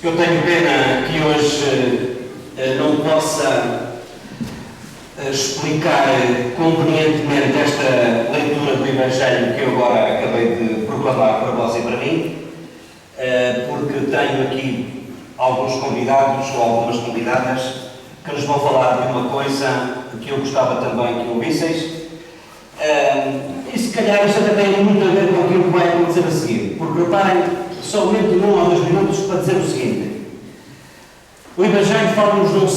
Eu tenho pena que hoje não possa explicar convenientemente esta leitura do Evangelho que eu agora acabei de proclamar para vós e para mim, porque tenho aqui alguns convidados ou algumas convidadas que nos vão falar de uma coisa que eu gostava também que ouvisseis. E se calhar isto até tem muito a ver com aquilo que vai acontecer a seguir, porque reparem, somente 1 ou 2 minutos para dizer o seguinte. O Evangelho fala-nos de um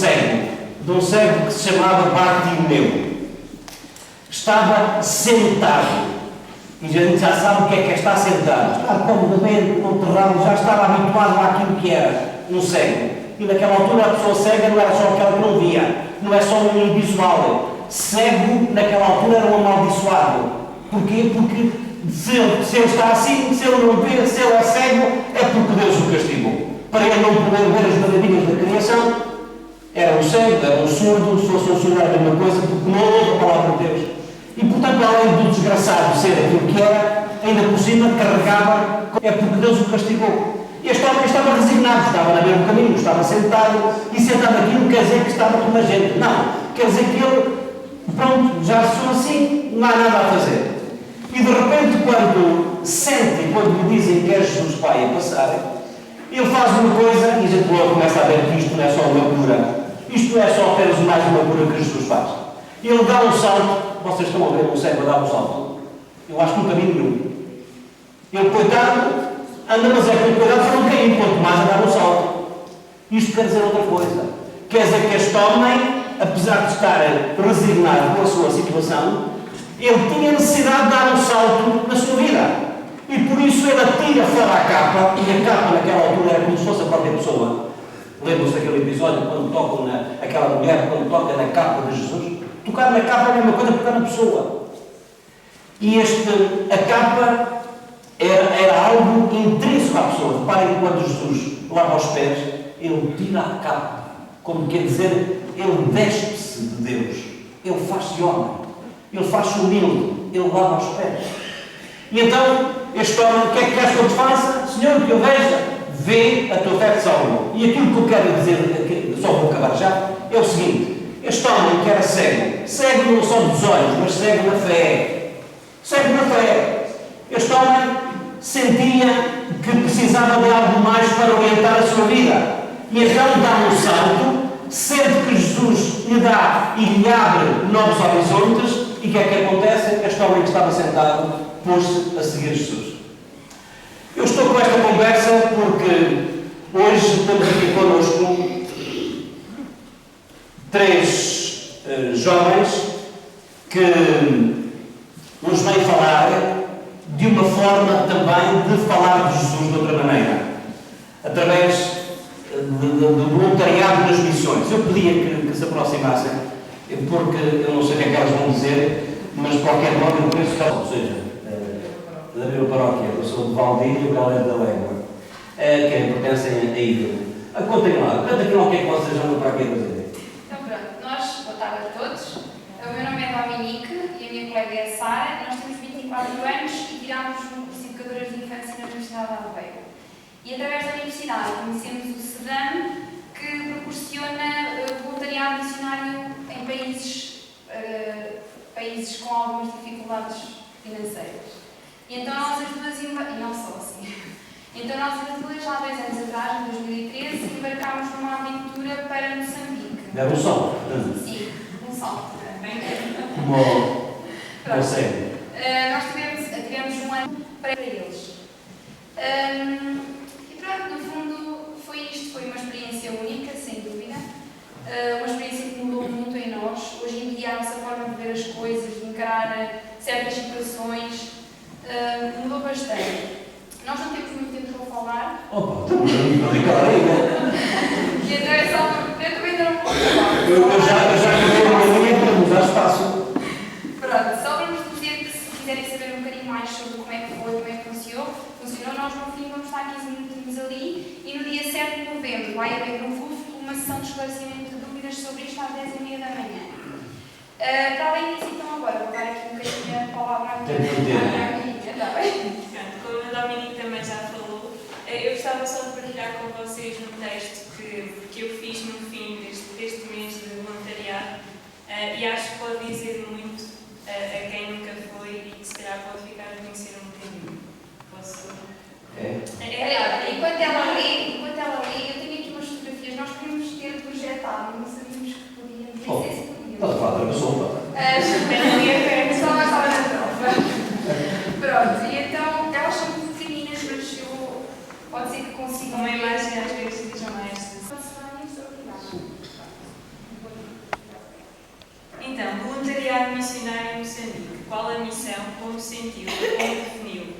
cego que se chamava Bartimeu. Estava sentado. E a gente já sabe o que é estar sentado. Estava comodamente no terreno, já estava habituado àquilo que era um cego. E naquela altura a pessoa cega não era só aquela que não via, não é só um invisual. Cego, naquela altura, era um amaldiçoado. Porquê? Porque se ele está assim, se ele não vê, se ele é cego, é porque Deus o castigou. Para ele não poder ver as maravilhas da criação, era um cego, era um surdo, se fosse um surdo era a mesma coisa, porque não ouve a palavra de Deus. E, portanto, além do desgraçado ser aquilo que era, ainda por cima carregava, é porque Deus o castigou. Este homem estava resignado, estava no mesmo caminho, estava sentado, e sentado aqui não quer dizer que estava como a gente. Não, quer dizer que ele, pronto, já sou assim, não há nada a fazer. E de repente, quando sente, quando lhe dizem que é Jesus Pai a passar, ele faz uma coisa e a gente logo começa a ver que isto não é só uma cura. Isto não é só apenas mais uma cura que Jesus faz. Ele dá um salto. Vocês estão a ver um cego a dar um salto? Eu acho que nunca vi nenhum. Ele, coitado, anda, mas é com cuidado para não cair, quanto mais a dar um salto. Isto quer dizer outra coisa. Quer dizer que este homem, apesar de estar resignado com a sua situação, ele tinha necessidade de dar um salto na sua vida. E por isso ele atira fora a capa, e a capa naquela altura era como se fosse a própria pessoa. Lembram-se daquele episódio quando tocam aquela mulher, quando toca na capa de Jesus? Tocar na capa é a mesma coisa que tocar na pessoa. E a capa era algo intrínseco à pessoa. Reparem que quando Jesus lava os pés, ele tira a capa. Como quer dizer, ele despe-se de Deus. Ele faz-se homem. Ele faz-se humilde. Ele lava os pés. E então, este homem, o que é que queres que eu te faça? Senhor, que eu veja. Vê, a tua fé te salvou. E aquilo que eu quero dizer, só vou acabar já, é o seguinte. Este homem que era cego não só dos olhos, mas cego na fé. Cego na fé. Este homem sentia que precisava de algo mais para orientar a sua vida. E então dá um salto, sente que Jesus lhe dá e lhe abre novos horizontes. E o que é que acontece? Este homem que estava sentado pôs-se a seguir Jesus. Eu estou com esta conversa porque hoje temos aqui connosco 3 jovens que nos vêm falar de uma forma também de falar de Jesus de outra maneira, através do voluntariado nas missões. Eu pedia que se aproximassem, porque eu não sei o que é que elas vão dizer, mas de qualquer modo eu penso que, ou seja, da minha paróquia, eu sou de Valdírio, ela é da Légua, que pertencem a Ídolo. Contem lá, canta aqui o que é que vocês andam para aqui a dizer. Então pronto, boa tarde a todos. O meu nome é Dominique e a minha colega é Sara. Nós temos 24 anos e tirámos um curso de educadoras de infância na Universidade de Aveiro. E através da universidade conhecemos o SEDAM, que proporciona voluntariado missionário em países com algumas dificuldades financeiras. E então nós as duas, e não só assim, então nós as duas, há 2 anos atrás, em 2013, embarcámos numa aventura para Moçambique. Deram um salto? Sim, um salto. Como consegue? Nós tivemos um ano para eles. E pronto, no fundo foi isto, foi uma experiência única, sem dúvida. Uma experiência que mudou muito em nós. Hoje em dia a nossa forma de ver as coisas, de encarar certas situações, mudou bastante. Nós não temos muito tempo para falar. Opa, estamos a brincar ainda. E então é só porque eu também não vou falar. Eu já queria uma linha para nos dar espaço. Pronto, só para nos dizer que se quiserem saber um bocadinho mais sobre como é que foi, como é que funcionou, nós no fim vamos estar 15 minutinhos ali e no dia 7 de novembro vai haver no FUF uma sessão de esclarecimento de dúvidas sobre isto às 10h30 da manhã. Para além disso, então agora vou dar aqui um bocadinho a palavra à minha amiga. Está bem? Como a Dominique também já falou, eu gostava só de partilhar com vocês um texto que eu fiz no fim deste mês de voluntariado e acho que pode dizer muito a quem nunca foi e que se calhar pode ficar a conhecer um bocadinho. Posso? Enquanto ela lê, eu tenho aqui umas fotografias. Nós queríamos ter projetado, não sabíamos que podíamos. Nem sei se podíamos. Estás a falar de sopa. Só mais estava na prova. Pronto, e então elas são muito pequeninas, mas eu pode ser que consiga Uma imagem às vezes seja mais. Então, voluntariado missionário em Moçambique. Qual a missão, como sentiu, como definiu?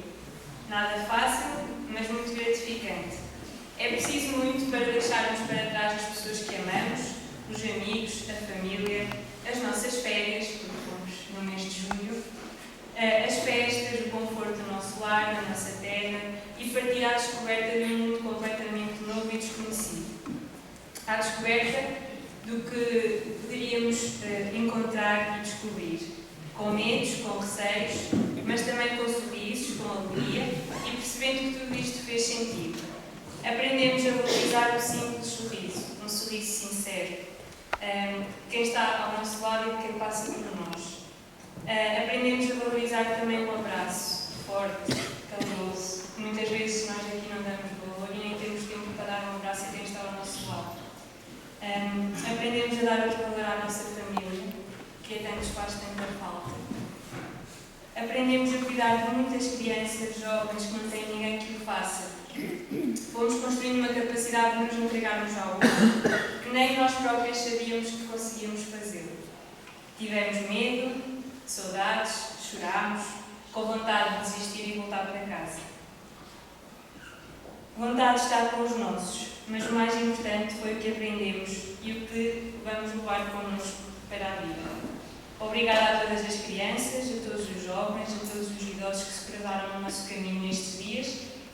Nada fácil, mas muito gratificante. É preciso muito para deixarmos para trás as pessoas que amamos, os amigos, a família, as nossas férias, porque fomos no mês de julho, as festas, o conforto do nosso lar, da nossa terra e partir à descoberta de um mundo completamente novo e desconhecido. À descoberta do que poderíamos encontrar e descobrir, com medos, com receios, mas também com sorrisos, com alegria e percebendo que tudo isto fez sentido. Aprendemos a valorizar o simples sorriso, um sorriso sincero, quem está ao nosso lado e quem passa por nós. Aprendemos a valorizar também o abraço, forte, caloroso. Muitas vezes nós aqui não damos valor e nem temos tempo para dar um abraço a quem está ao nosso lado. Aprendemos a dar outro valor à nossa família, que até nos faz tanta falta. Aprendemos a cuidar de muitas crianças, jovens, que não têm ninguém que o faça. Fomos construindo uma capacidade de nos entregarmos ao outro, que nem nós próprios sabíamos que conseguíamos fazê-lo. Tivemos medo, saudades, chorámos, com vontade de desistir e voltar para casa. Vontade de estar com os nossos, mas o mais importante foi o que aprendemos e o que vamos levar connosco para a vida. Obrigada a todas as crianças, a todos os jovens, a todos os idosos que se cruzaram no nosso caminho nestes dias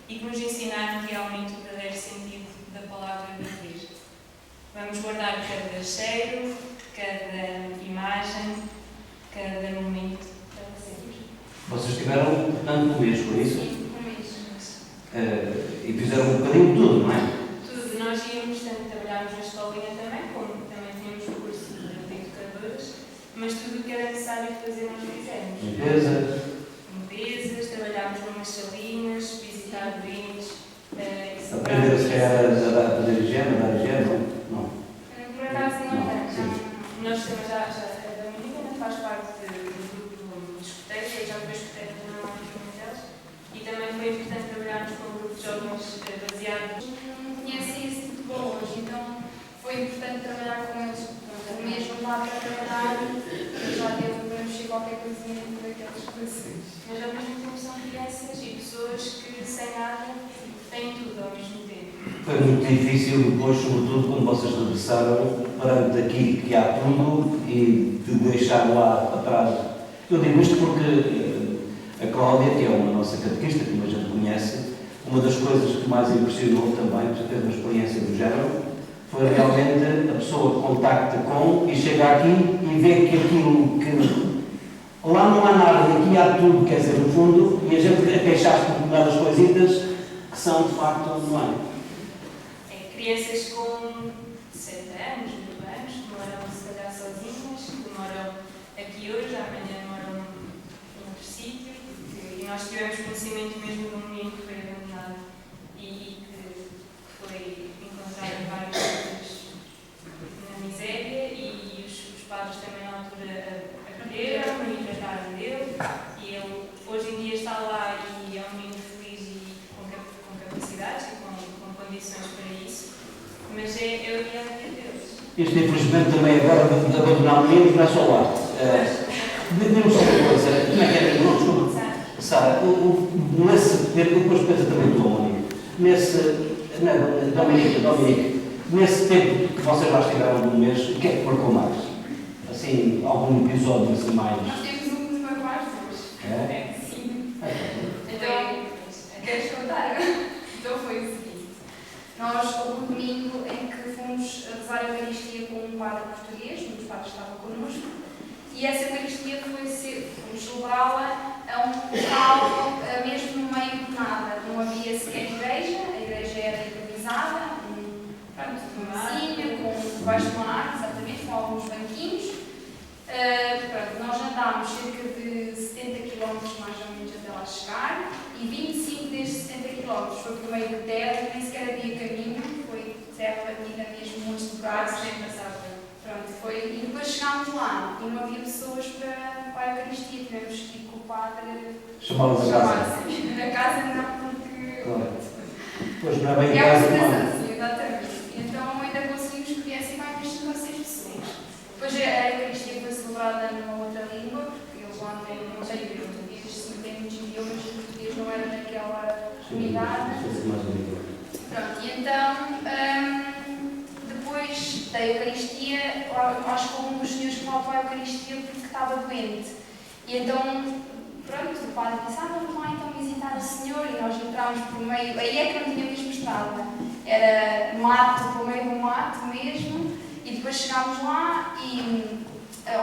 e que nos ensinaram realmente o verdadeiro sentido da palavra viver. Vamos guardar cada cheiro, cada imagem, cada momento para sempre. Vocês tiveram, portanto, um mês, por isso? Sim, um mês. E fizeram um bocadinho de tudo, não é? Tudo. Nós íamos, tanto trabalhámos na escolinha também, como também tínhamos o curso de educadoras, mas tudo o que era necessário fazer nós fizemos. Limpezas, trabalhámos numas salinhas, visitar doentes. Aprender se calhar a fazer higiene, a dar higiene, não? Por acaso não tanto. Nós também já a menina faz parte do grupo de escuteiros, eu já fui escuteira na uma delas, e também foi importante trabalharmos com um grupo de jovens baseados. Não conhecem esse tipo de valores, então foi importante trabalhar com eles. O mesmo lá para trabalhar, já deu para mexer qualquer coisinha daqueles corações. Mas ao mesmo tempo são crianças e pessoas que sem nada têm tudo ao mesmo tempo. Foi muito difícil depois, sobretudo quando vocês regressaram, parando aqui que há tudo e de deixar lá atrás. Eu digo isto porque a Cláudia, que é uma nossa catequista, que a gente conhece, uma das coisas que mais impressionou também, que já teve uma experiência do género, foi realmente a pessoa que contacta com e chega aqui e vê que aquilo que lá não há nada e aqui há tudo, quer dizer, no fundo, e a gente a queixar-se por determinadas coisitas que são de facto não é. Crianças com 7 anos, 8 anos, que moram se calhar sozinhas, que moram aqui hoje, amanhã moram noutro sítio, e nós tivemos conhecimento mesmo de um menino que foi abandonado e que foi encontrado vários anos na miséria e os padres também na altura acolheram e trataram dele e ele hoje em dia está lá e é um menino feliz e com capacidades e com condições para isso, mas é a realidade deles. Isto, infelizmente, também agora de abandonar o menino, não é só lá. Diga-me só uma coisa, como é que é? Não, desculpa. Sara, depois pensa também do Mónica. Dominique, nesse tempo que vocês lá estiveram de um mês, o que é que marcou mais? Assim, algum episódio assim mais? Nós temos um que nos marcou às duas. É? Sim. Então, queres contar? Então foi o seguinte. Nós, houve um domingo em que fomos rezar a Eucaristia com um padre português, um dos padres estava connosco, e essa Eucaristia fomos celebrá-la a um local mesmo no meio de nada. Não havia sequer igreja, a igreja debaixo de uma árvore, exatamente, com alguns banquinhos. Pronto, nós andámos cerca de 70 km mais ou menos até lá chegar e 25 destes 70 km foi por meio de terra, nem sequer havia caminho, foi terra batida mesmo, muitos lugares. sem passar por. Pronto, foi. E depois chegámos lá e não havia pessoas para a Eucaristia, tivemos que ir com o padre. Chamá-los a casa. A casa não, porque. Claro. Pois não é bem É a casa, situação, não. sim, exatamente. Então ainda conseguimos que viessem mais umas 5 ou 6 pessoas. Depois a Eucaristia foi celebrada numa outra língua, porque eles lá não têm português, sim, têm muitos idiomas, e o português não era naquela comunidade. Pronto, e então. Depois da Eucaristia, acho que um dos senhores que faltou à Eucaristia porque estava doente. E então, pronto, o padre disse, vamos lá então visitar o senhor, e nós entramos por meio, aí é que não tinha mesmo estrada, era mato, por meio do mato mesmo, e depois chegámos lá e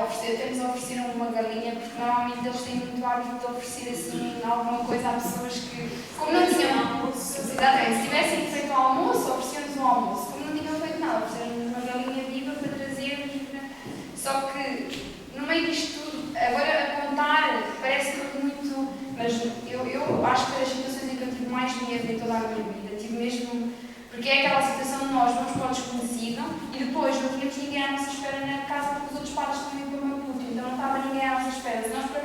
ofereceram uma galinha, porque normalmente eles têm muito hábito de oferecer assim alguma coisa a pessoas que, como não tinham almoço, exatamente, se tivessem feito o almoço, ofereciam-nos o almoço, como não tinham feito nada, ofereceram-nos uma galinha viva para trazermos, só que no meio disto tudo, agora a contar, parece tudo muito, mas eu acho que das situações em que eu tive mais medo em toda a minha vida, tive mesmo, porque é aquela situação de nós vamos para o desconhecido e depois não tínhamos ninguém à nossa espera na casa porque os outros padres também para o meu culto, então não estava ninguém à nossa espera. Se nós por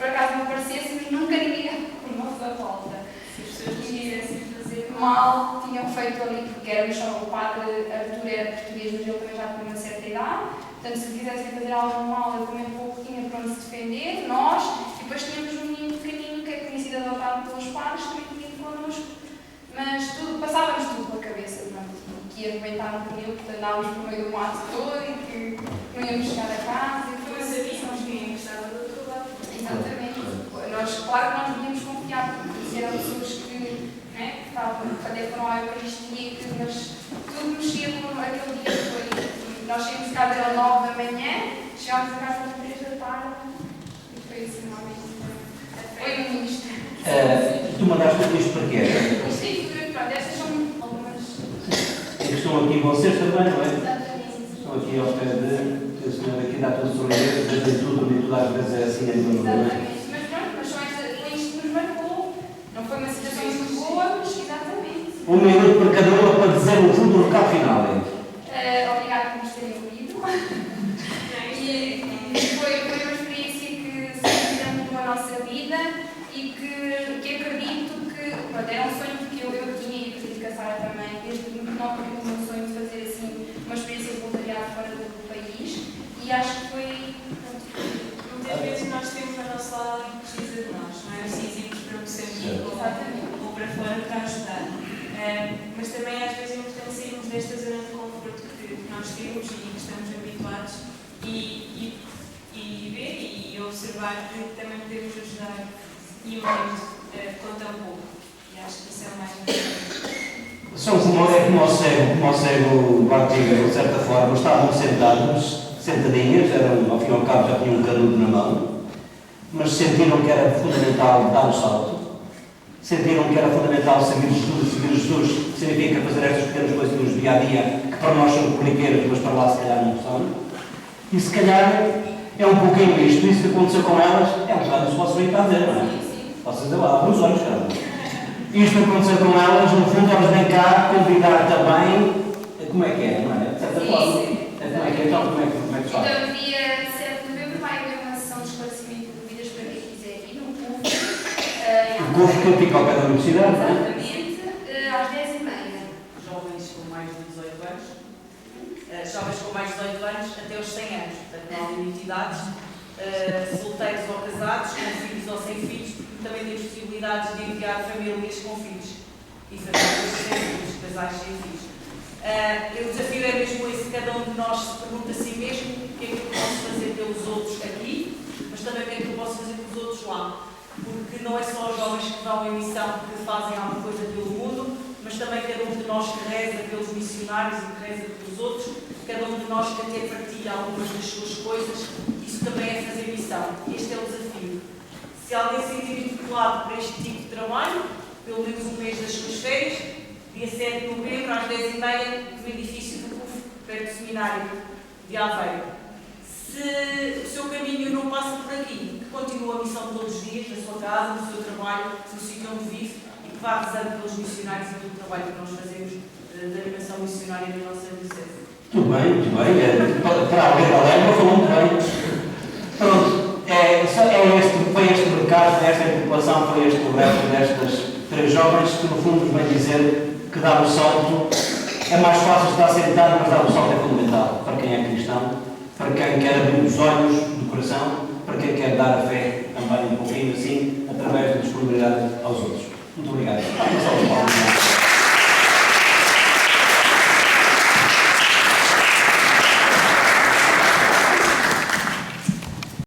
acaso não aparecêssemos, nunca ninguém por nossa volta. Se as pessoas quisessem fazer Mal tinham feito ali, porque éramos só o padre Artur era português, mas ele também já tinha uma certa idade, portanto se quisessem fazer algo mal, ele também pouco tinha para onde se defender, nós, e depois tínhamos um menino pequenino que tinha sido adotado pelos padres, também tinha ido connosco. Mas passávamos tudo pela cabeça, que ia arrebentar no pneu, que andávamos por meio do mato todo e que não íamos chegar a casa. E Mas sabíamos quem estava do outro lado. Exatamente. Claro que nós devíamos confiar, porque eram pessoas que estavam até foram à Eucaristia, mas tudo mexia por aquele dia. Nós saímos de casa às 9 da manhã, chegámos a casa às 3 da tarde e foi assim, realmente. Foi um misto. Tu mandaste isto para quê? Sim, pronto, estas são algumas. Estão aqui vocês também, não é? Exatamente. Estão aqui ao pé de. O senhor aqui dá tudo sobre isso, desde tudo e tudo às vezes é assim, é de uma maneira. Exatamente. Mas pronto, mas foi isto que nos marcou. Não foi uma situação muito boa, mas exatamente. Um minuto para cada uma para dizer o fundo do recado final. Obrigada por nos terem ouvido. E foi uma experiência que se mudou a nossa vida e que acredito que era um sonho que eu tinha e acredito que a Sara também, desde muito nova que eu tinha um sonho de fazer assim uma experiência de voluntariado fora do país e acho que foi. Muitas vezes nós temos ao nosso lado alguém que precisa de nós, não é? Preciso irmos para Moçambique ou para fora para ajudar. Mas também às vezes é importante sairmos desta zona de conforto que nós temos e que estamos habituados e ver e observar que também podemos ajudar e muito com tão pouco. E acho que isso é o mais importante. São como o cego Bartiga, de certa forma, estavam sentadinhas, ao fim e ao cabo já tinham um canudo na mão, mas sentiram que era fundamental dar um salto, sentiram que era fundamental seguir Jesus significa fazer estas pequenas coisas do dia a dia, que para nós são corriqueiras, mas para lá se calhar não são, e se calhar é um pouquinho isto, isso que aconteceu com elas, é um bocado, se posso vir para dizer, não é? Vocês dizer lá, abre os olhos, cara. Isto aconteceu com elas, no fundo, elas vêm cá convidar também, como é que é, não é? De certa forma. Como é que é, então, como é que se faz? Então, dia 7 de novembro vai haver uma sessão de esclarecimento de dúvidas para quem quiser ir no CUF. O CUF que fica ao pé da universidade, não é? Exatamente, às 10h30. Jovens com mais de 18 anos, jovens com mais de 18 anos até os 100 anos, portanto não há limitaridades, solteiros ou casados, com filhos ou sem filhos, porque também temos possibilidades de enviar famílias com filhos e famílias sem filhos, casais sem filhos. O desafio é mesmo esse, cada um de nós se pergunta a si mesmo o que é que eu posso fazer pelos outros aqui, mas também o que é que eu posso fazer pelos outros lá. Porque não é só os jovens que vão em missão que fazem alguma coisa pelo mundo, mas também cada um de nós que reza pelos missionários e que reza pelos outros, cada um de nós que até partilha algumas das suas coisas, isso também é fazer missão. Este é o desafio. Se alguém se sentir vinculado para este tipo de trabalho, pelo menos um mês das suas férias, dia 7 de novembro, às 10h30, no edifício do CUF, perto do seminário de Aveiro, se o seu caminho não passa por aqui, que continue a missão todos os dias, na sua casa, no seu trabalho, no sítio onde vive, e que vá rezando pelos missionários e pelo trabalho que nós fazemos da animação missionária na nossa diocese. Muito bem, muito bem. Para alguém da Légua falou muito bem. Pronto, foi este recado, esta interpelação, foi este projeto destas 3 jovens que no fundo nos vem dizer que dar o salto é mais fácil estar sentado, mas dar o salto é fundamental para quem é cristão, para quem quer abrir os olhos do coração, para quem quer dar a fé também um pouquinho assim, através da disponibilidade aos outros. Muito obrigado.